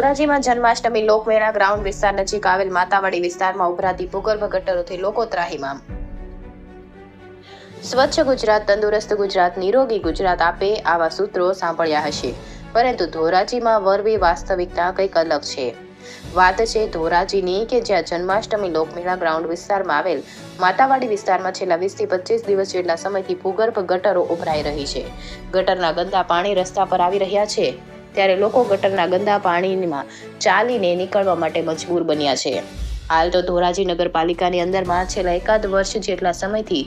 ધોરાજીમાં Janmashtami લોકમેળા ground વિસ્તાર નજીક આવેલ માતાવાડી વિસ્તારમાં ઉભરાતી ભૂગર્ભ ગટરોથી લોકો ત્રાહિમામ। સ્વચ્છ ગુજરાત, તંદુરસ્ત ગુજરાત, નિરોગી ગુજરાત આપે આવા સૂત્રો સાંભળ્યા હશે, પરંતુ ધોરાજીમાં વરવી વાસ્તવિકતા કંઈક અલગ છે। વાત છે ધોરાજીની કે જ્યાં જન્માષ્ટમી લોકમેળા ગ્રાઉન્ડ વિસ્તારમાં આવેલ માતાવાડી વિસ્તારમાં છેલ્લા 20 થી 25 દિવસ જેટલા સમયથી ભૂગર્ભ ગટરો ઉભરાઈ રહી છે। ગટરના ગંદા પાણી રસ્તા પર આવી રહ્યા છે, ત્યારે લોકો ગટરના ગંદા પાણીમાં ચાલીને નીકળવા માટે મજબૂર બન્યા છે। હાલ તો ધોરાજી નગરપાલિકાની અંદરમાં છેલ્લા એકાદ વર્ષ જેટલા સમયથી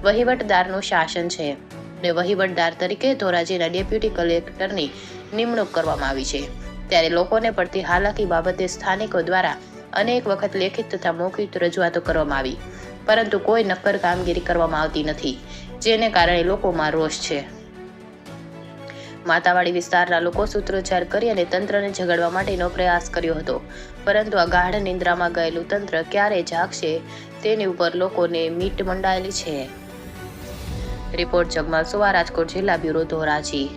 વહીવટદારનું શાસન છે અને વહીવટદાર તરીકે ધોરાજીના ડેપ્યુટી કલેક્ટરની નિમણૂક કરવામાં આવી છે। ત્યારે લોકોને પડતી હાલાકી બાબતે સ્થાનિકો દ્વારા અનેક વખત લેખિત તથા મૌખિક રજૂઆતો કરવામાં આવી, પરંતુ કોઈ નક્કર કામગીરી કરવામાં આવતી નથી, જેને કારણે લોકોમાં રોષ છે। માતાવાડી વિસ્તારના લોકો સૂત્રોચ્ચાર કરી અને તંત્રને ઝઘડવા માટેનો પ્રયાસ કર્યો હતો, પરંતુ આ ગાઢ નિંદ્રામાં ગયેલું તંત્ર ક્યારે જાગશે તેની ઉપર લોકોને મીટ મંડાયેલી છે। રિપોર્ટ જગમાલ સુવા, રાજકોટ જિલ્લા બ્યુરો, ધોરાજી।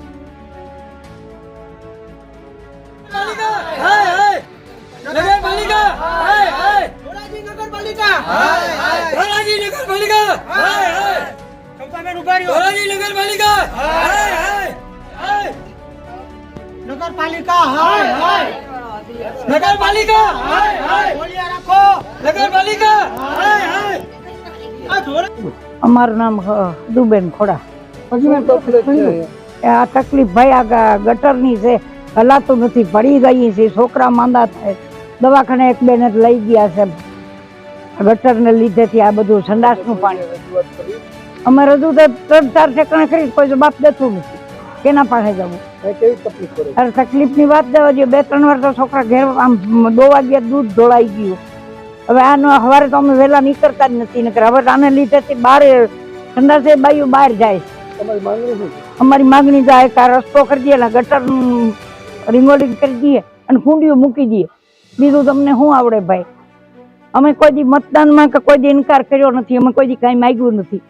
नगरपालिका हाय हाय नगरपालिका हाय हाय बोलिया रखो नगरपालिका हाय हाय અમારું નામ દુબેન ખોડા। આ તકલીફ ભાઈ આ ગટરની છે, હલાતું નથી, પડી ગઈ છે, છોકરા માંદા થાય, દવાખાને એક બેન લઈ ગયા છે ગટરને લીધેથી। આ બધું સંડાસનું પાણી અમે રજૂ 3-4 ઠેકાણે કરી, કોઈ જવાબ દેતું નથી, કેના પાસે જવું? અરે તકલીફની વાત જવા દો, 2-3 વાર તો છોકરા ઘેર આમ દોવા ગયા, દૂધ ઢોળાઈ ગયું। હવે આનો સવારે તો અમે વહેલા નીકળતા જ નથી, નકર હવે આને લીધેથી બહાર ઠંડા બાયું બહાર જાય। અમારી માંગણી જાય કે રસ્તો કરી દઈએ ને ગટર રિમોલ્ડિંગ કરી દઈએ અને કુંડીઓ મૂકી દઈએ, બીજું તમને શું આવડે ભાઈ? અમે કોઈ દી મતદાનમાં કે કોઈ દી ઇનકાર કર્યો નથી, અમે કોઈ દી કાંઈ માંગ્યું નથી,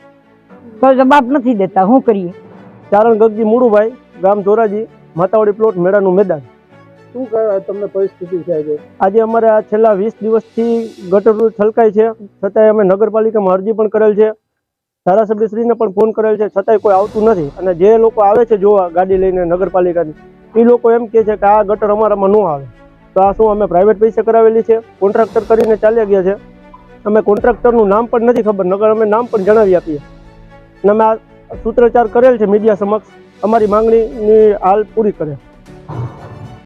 કોઈ જવાબ નથી દેતા, શું કરીએ? ચારણ ગગજી મુળુભાઈ, ગામ ધોરાજી, માતાવાડી પ્લોટ, મેળાનું મેદાન। શું તમને પરિસ્થિતિ છે આજે? અમારે આ છેલ્લા 20 દિવસથી ગટર છલકાય છે, છતાંય અમે નગરપાલિકામાં અરજી પણ કરેલ છે, ધારાસભ્યશ્રીને પણ ફોન કરેલ છે, છતાંય કોઈ આવતું નથી। અને જે લોકો આવે છે જોવા ગાડી લઈને નગરપાલિકાની, એ લોકો એમ કહે છે કે આ ગટર અમારામાં ન આવે, તો આ શું અમે પ્રાઇવેટ પૈસે કરાવેલી છે? કોન્ટ્રાક્ટર કરીને ચાલ્યા ગયા છે, અમે કોન્ટ્રાક્ટરનું નામ પણ નથી ખબર, નગર અમે નામ પણ જણાવી આપીએ। અને અમે આ સૂત્રોચ્ચાર કરેલ છે મીડિયા સમક્ષ, અમારી માંગણીની હાલ પૂરી કરે।